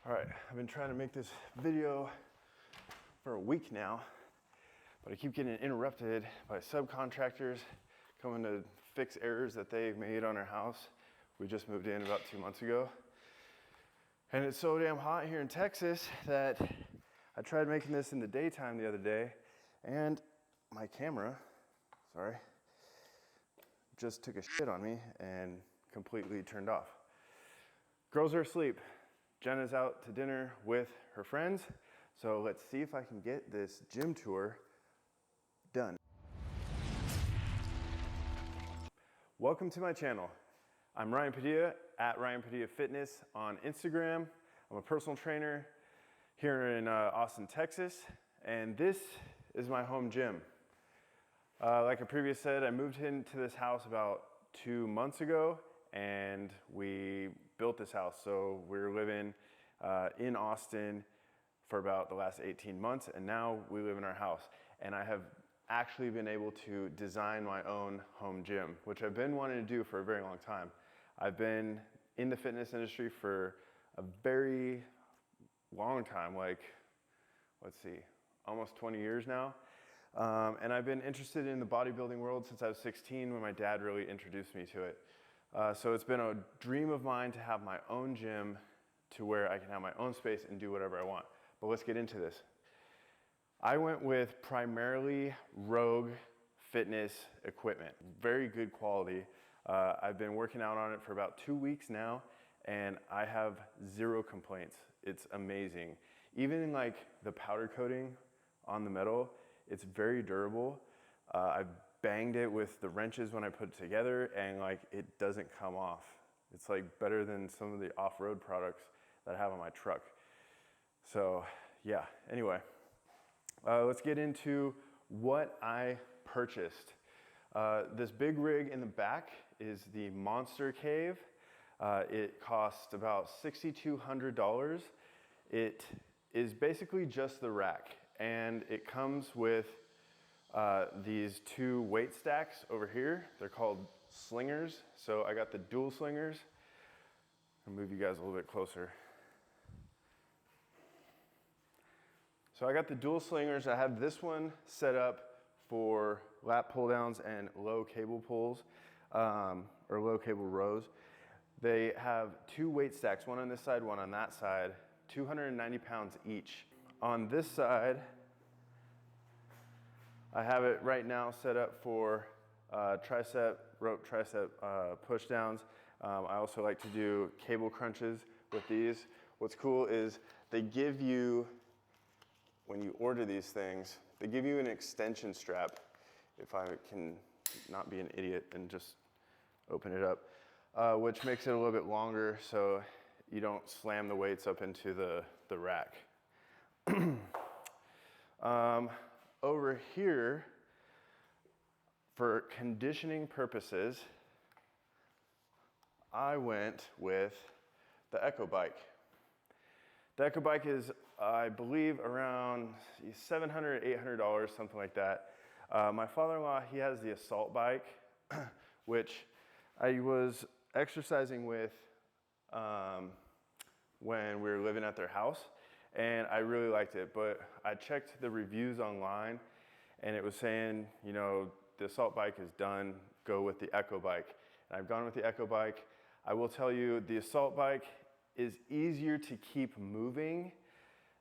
All right, I've been trying to make this video for a week now, but I keep getting interrupted by subcontractors coming to fix errors that they made on our house. We just moved in about 2 months ago. And it's so damn hot here in Texas that I tried making this in the daytime the other day, and my camera, just took a shit on me and completely turned off. Girls are asleep. Jenna's out to dinner with her friends, so let's see if I can get this gym tour done. Welcome to my channel. I'm Ryan Padilla at Ryan Padilla Fitness on Instagram. I'm a personal trainer here in Austin, Texas, and this is my home gym. Like I previously said, I moved into this house about 2 months ago, and we built this house. So we're living in Austin for about the last 18 months, and now we live in our house. And I have actually been able to design my own home gym, which I've been wanting to do for a very long time. I've been in the fitness industry for a very long time, like, let's see, almost 20 years now. And I've been interested in the bodybuilding world since I was 16 when my dad really introduced me to it. So it's been a dream of mine to have my own gym to where I can have my own space and do whatever I want. But let's get into this. I went with primarily Rogue fitness equipment, very good quality. I've been working out on it for about 2 weeks now, and I have zero complaints. It's amazing. Even like the powder coating on the metal, it's very durable. I've banged it with the wrenches when I put it together, and like it doesn't come off. It's like better than some of the off-road products that I have on my truck. So yeah, anyway, let's get into what I purchased. This big rig in the back is the Monster Cave. It cost about $6,200. It is basically just the rack, and it comes with these 2 weight stacks over here. They're called slingers. So I got the dual slingers. I'll move you guys a little bit closer. So I got the dual slingers. I have this one set up for lat pull downs and low cable pulls, or low cable rows. They have 2 weight stacks, one on this side, one on that side, 290 pounds each. On this side, I have it right now set up for rope tricep push downs. I also like to do cable crunches with these. What's cool is they give you, when you order these things, they give you an extension strap. If I can not be an idiot and just open it up, which makes it a little bit longer so you don't slam the weights up into the rack. Over here, for conditioning purposes, I went with the Echo Bike. The Echo Bike is, I believe, around $700, $800, something like that. My father-in-law, he has the Assault Bike, which I was exercising with when we were living at their house, and I really liked it. But I checked the reviews online, and it was saying, you know, the Assault Bike is done, go with the Echo Bike. And I've gone with the Echo Bike. I will tell you, the Assault Bike is easier to keep moving.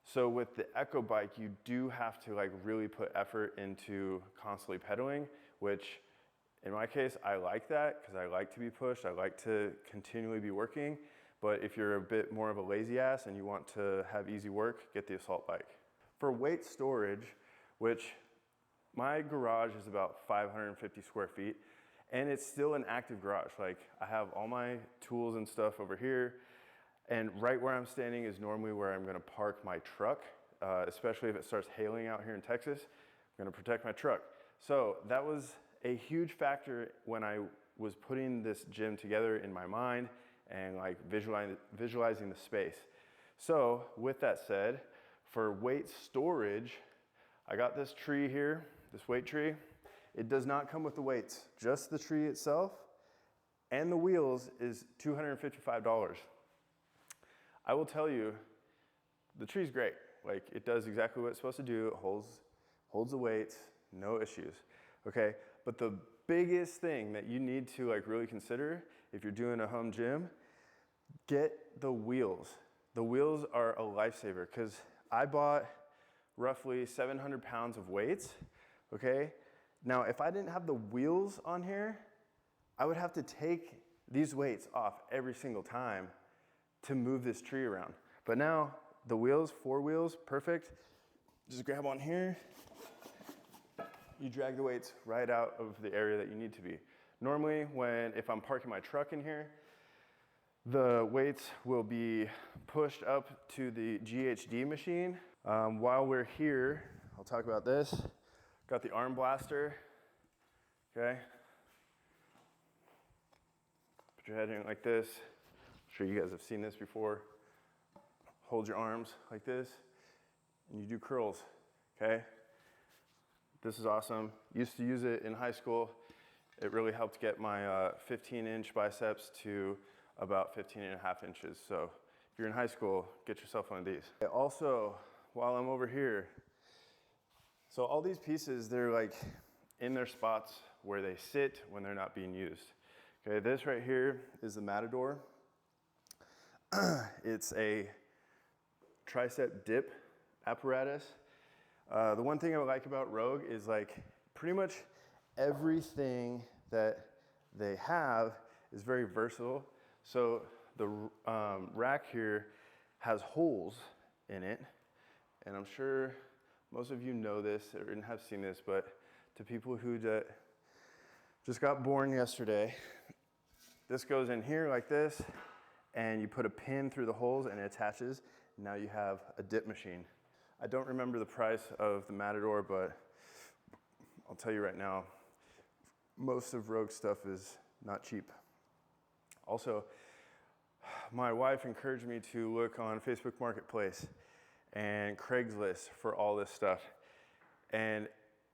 So with the Echo Bike, you do have to like really put effort into constantly pedaling, which in my case, I like that because I like to be pushed. I like to continually be working. But if you're a bit more of a lazy ass and you want to have easy work, get the Assault Bike. For weight storage, which my garage is about 550 square feet, and it's still an active garage. Like I have all my tools and stuff over here, and right where I'm standing is normally where I'm gonna park my truck, especially if it starts hailing out here in Texas. I'm gonna protect my truck. So that was a huge factor when I was putting this gym together in my mind and like visualizing the space. So with that said, for weight storage, I got this tree here, this weight tree. It does not come with the weights, just the tree itself, and the wheels is $255. I will tell you, the tree's great. Like, it does exactly what it's supposed to do. It holds the weights, no issues, okay? But the biggest thing that you need to like really consider if you're doing a home gym, get the wheels. The wheels are a lifesaver, because I bought roughly 700 pounds of weights, okay? Now, if I didn't have the wheels on here, I would have to take these weights off every single time to move this tree around. But now, the wheels, 4 wheels, perfect. Just grab on here. You drag the weights right out of the area that you need to be. Normally, if I'm parking my truck in here, the weights will be pushed up to the GHD machine. While we're here, I'll talk about this. Got the arm blaster, okay? Put your head in like this. I'm sure you guys have seen this before. Hold your arms like this, and you do curls, okay? This is awesome. Used to use it in high school. It really helped get my 15-inch biceps to about 15.5 inches. So if you're in high school, get yourself one of these. Also, while I'm over here, so all these pieces, they're like in their spots where they sit when they're not being used. Okay, this right here is the Matador. It's a tricep dip apparatus. The one thing I like about Rogue is like pretty much everything that they have is very versatile. So the rack here has holes in it, and I'm sure most of you know this or have seen this, but to people who just got born yesterday, this goes in here like this, and you put a pin through the holes and it attaches. Now you have a dip machine. I don't remember the price of the Matador, but I'll tell you right now, most of Rogue stuff is not cheap. Also, my wife encouraged me to look on Facebook Marketplace and Craigslist for all this stuff. And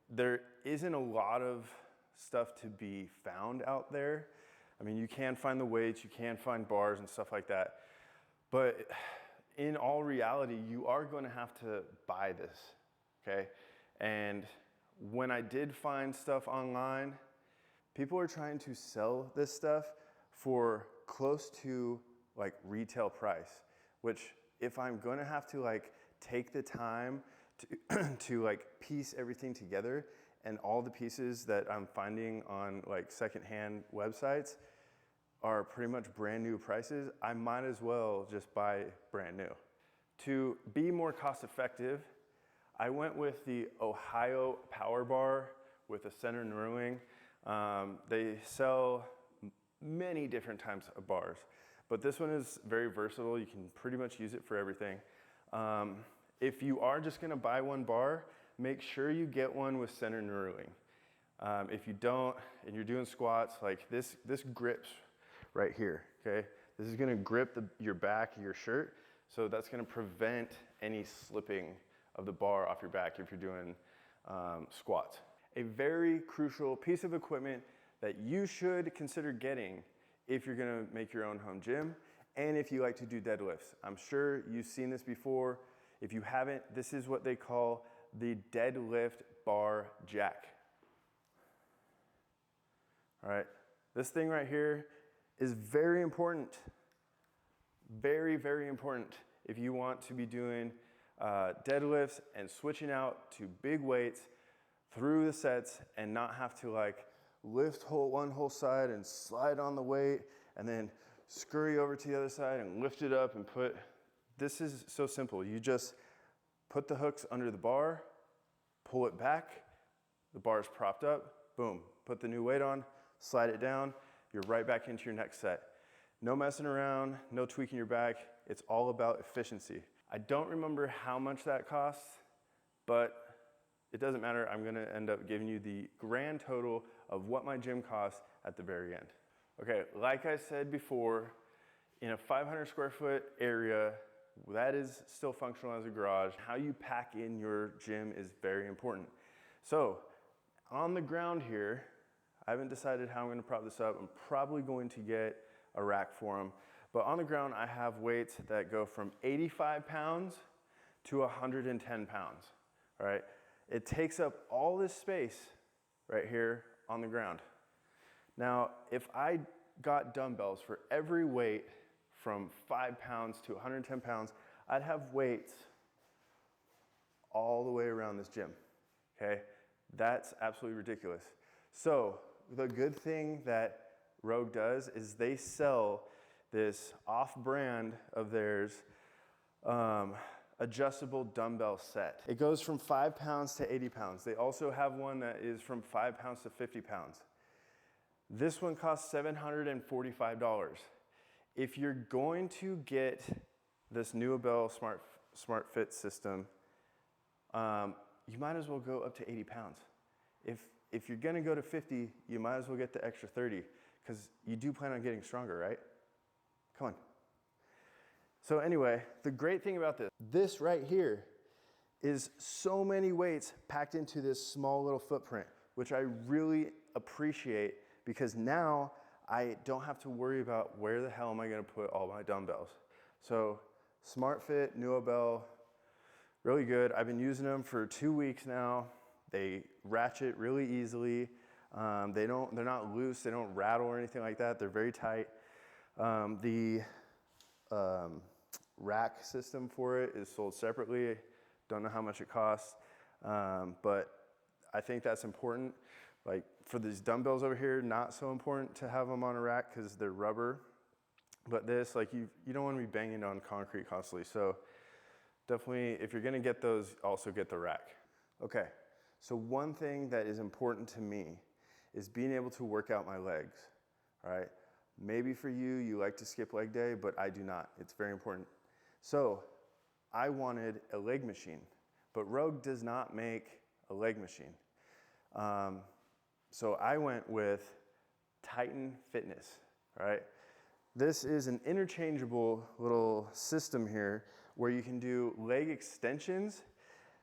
there isn't a lot of stuff to be found out there. I mean, you can find the weights, you can find bars and stuff like that. But in all reality, you are going to have to buy this, okay? And when I did find stuff online, people are trying to sell this stuff for close to like retail price, which if I'm going to have to like take the time to like piece everything together, and all the pieces that I'm finding on like secondhand websites are pretty much brand new prices, I might as well just buy brand new. To be more cost effective, I went with the Ohio Power Bar with a center knurling. They sell many different types of bars, but this one is very versatile. You can pretty much use it for everything. If you are just gonna buy one bar, make sure you get one with center knurling. If you don't, and you're doing squats, like this grips right here, okay? This is gonna grip your back of your shirt, so that's gonna prevent any slipping of the bar off your back if you're doing squats. A very crucial piece of equipment that you should consider getting if you're gonna make your own home gym, and if you like to do deadlifts. I'm sure you've seen this before. If you haven't, this is what they call the Deadlift Bar Jack. All right, this thing right here is very important. Very, very important if you want to be doing deadlifts and switching out to big weights through the sets and not have to like lift one whole side and slide on the weight and then scurry over to the other side and lift it up and put. This is so simple. You just put the hooks under the bar, pull it back, the bar is propped up, boom, put the new weight on, slide it down, you're right back into your next set. No messing around, no tweaking your back. It's all about efficiency. I don't remember how much that costs, but it doesn't matter. I'm gonna end up giving you the grand total of what my gym costs at the very end. Okay, like I said before, in a 500 square foot area, that is still functional as a garage. How you pack in your gym is very important. So on the ground here, I haven't decided how I'm gonna prop this up. I'm probably going to get a rack for them. But on the ground, I have weights that go from 85 pounds to 110 pounds, all right? It takes up all this space right here on the ground. Now, if I got dumbbells for every weight from 5 pounds to 110 pounds, I'd have weights all the way around this gym, okay? That's absolutely ridiculous. So the good thing that Rogue does is they sell this off-brand of theirs adjustable dumbbell set. It goes from 5 pounds to 80 pounds. They also have one that is from 5 pounds to 50 pounds. This one costs $745. If you're going to get this Dumbbell Smart Fit system, you might as well go up to 80 pounds. If you're gonna go to 50, you might as well get the extra 30, because you do plan on getting stronger, right? Come on. So anyway, the great thing about this right here is so many weights packed into this small little footprint, which I really appreciate, because now I don't have to worry about where the hell am I gonna put all my dumbbells. So SmartFit, Nuobell, really good. I've been using them for 2 weeks now. They ratchet really easily. They're not loose, they don't rattle or anything like that. They're very tight. The rack system for it is sold separately. Don't know how much it costs, but I think that's important. Like for these dumbbells over here, not so important to have them on a rack because they're rubber. But this, like you don't want to be banging on concrete constantly. So definitely, if you're gonna get those, also get the rack. Okay, so one thing that is important to me is being able to work out my legs, all right? Maybe for you, you like to skip leg day, but I do not. It's very important. So I wanted a leg machine, but Rogue does not make a leg machine. So I went with Titan Fitness, all right? This is an interchangeable little system here where you can do leg extensions,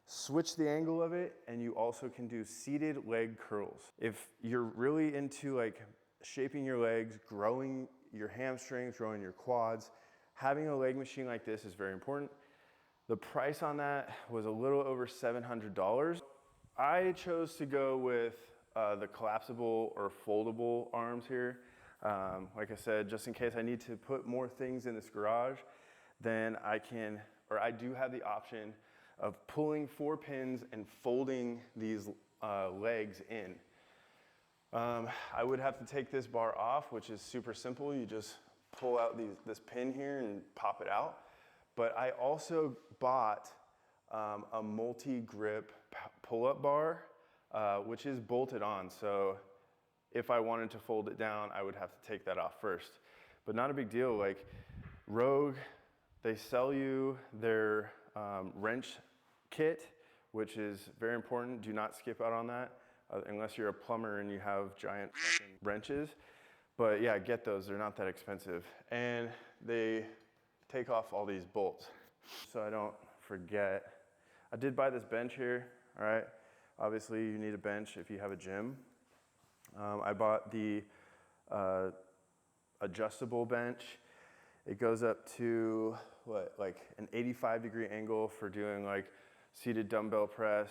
switch the angle of it, and you also can do seated leg curls. If you're really into like shaping your legs, growing your hamstrings, growing your quads, having a leg machine like this is very important. The price on that was a little over $700. I chose to go with the collapsible or foldable arms here. Like I said, just in case I need to put more things in this garage, then I do have the option of pulling 4 pins and folding these legs in. I would have to take this bar off, which is super simple. You just pull out this pin here and pop it out. But I also bought a multi-grip pull-up bar, which is bolted on. So if I wanted to fold it down, I would have to take that off first. But not a big deal. Like Rogue, they sell you their wrench kit, which is very important. Do not skip out on that unless you're a plumber and you have giant fucking wrenches. But yeah, get those. They're not that expensive. And they take off all these bolts. So I don't forget. I did buy this bench here, all right? Obviously, you need a bench if you have a gym. I bought the adjustable bench. It goes up to like an 85-degree angle for doing like seated dumbbell press,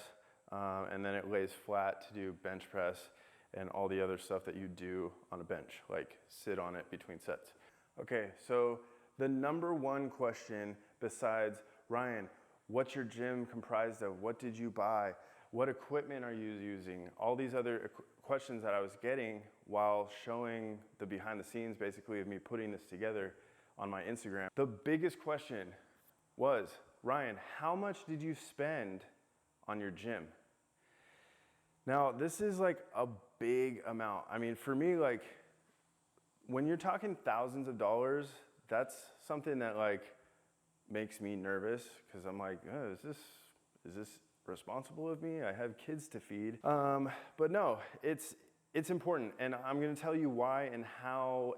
and then it lays flat to do bench press and all the other stuff that you do on a bench, like sit on it between sets. Okay, so the number one question besides, Ryan, what's your gym comprised of? What did you buy? What equipment are you using? All these other questions that I was getting while showing the behind the scenes basically of me putting this together on my Instagram. The biggest question was, Ryan, how much did you spend on your gym? Now, this is like a big amount. I mean, for me, like when you're talking thousands of dollars, that's something that like makes me nervous because I'm like, oh, is this responsible of me? I have kids to feed. But no, it's important, and I'm gonna tell you why and how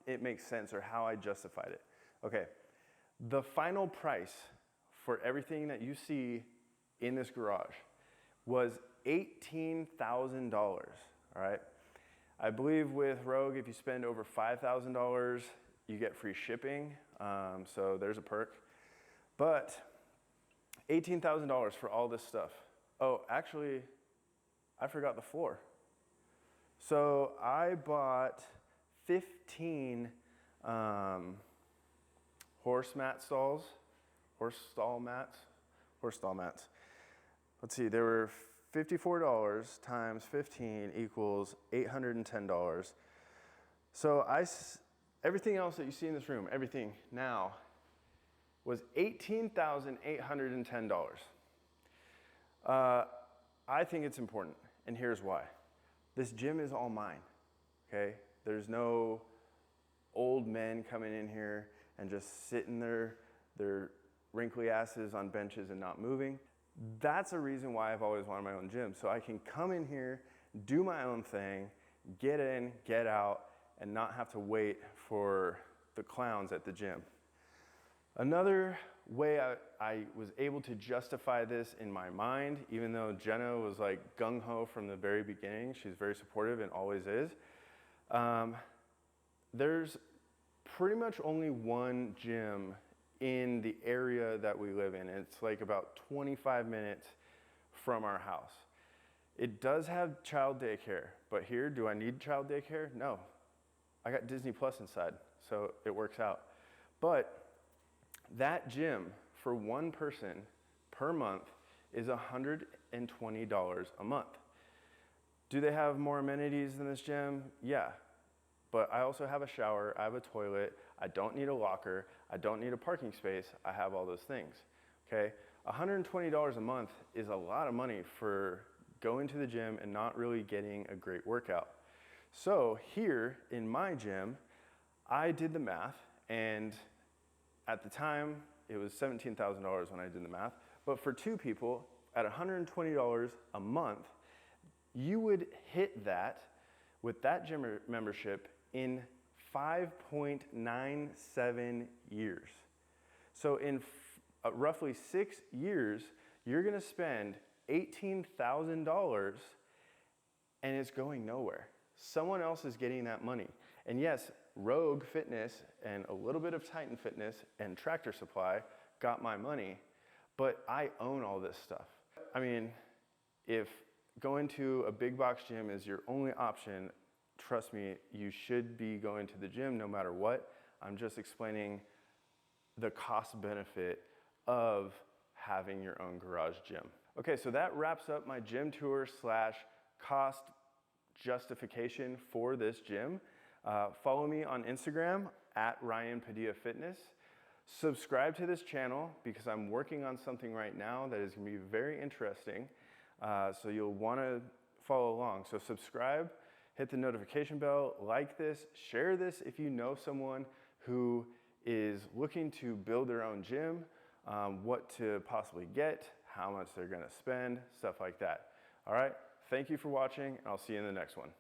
it makes sense or how I justified it. Okay, the final price for everything that you see in this garage was $18,000, all right? I believe with Rogue, if you spend over $5,000, you get free shipping, so there's a perk. But $18,000 for all this stuff. Oh, actually, I forgot the floor. So I bought 15 horse stall mats. Let's see, they were $54 times 15 equals $810. So everything else that you see in this room, everything now, was $18,810. I think it's important, and here's why. This gym is all mine, okay? There's no old men coming in here and just sitting their wrinkly asses on benches and not moving. That's a reason why I've always wanted my own gym, so I can come in here, do my own thing, get in, get out, and not have to wait for the clowns at the gym. Another way I was able to justify this in my mind, even though Jenna was like gung-ho from the very beginning, she's very supportive and always is, there's pretty much only one gym in the area that we live in. It's like about 25 minutes from our house. It does have child daycare, but here, do I need child daycare? No. I got Disney Plus inside, so it works out. But that gym for one person per month is $120 a month. Do they have more amenities than this gym? Yeah. But I also have a shower, I have a toilet, I don't need a locker, I don't need a parking space, I have all those things, okay? $120 a month is a lot of money for going to the gym and not really getting a great workout. So here in my gym, I did the math, and at the time, it was $17,000 when I did the math, but for two people, at $120 a month, you would hit that with that gym membership in 5.97 years. So in roughly 6 years, you're gonna spend $18,000 and it's going nowhere. Someone else is getting that money. And yes, Rogue Fitness and a little bit of Titan Fitness and Tractor Supply got my money, but I own all this stuff. I mean, if going to a big box gym is your only option, trust me, you should be going to the gym no matter what. I'm just explaining the cost benefit of having your own garage gym. Okay, so that wraps up my gym tour / cost justification for this gym. Follow me on Instagram at Ryan Padilla Fitness. Subscribe to this channel because I'm working on something right now that is gonna be very interesting. So you'll wanna follow along. So subscribe, hit the notification bell, like this, share this if you know someone who is looking to build their own gym, what to possibly get, how much they're gonna spend, stuff like that. All right, thank you for watching, and I'll see you in the next one.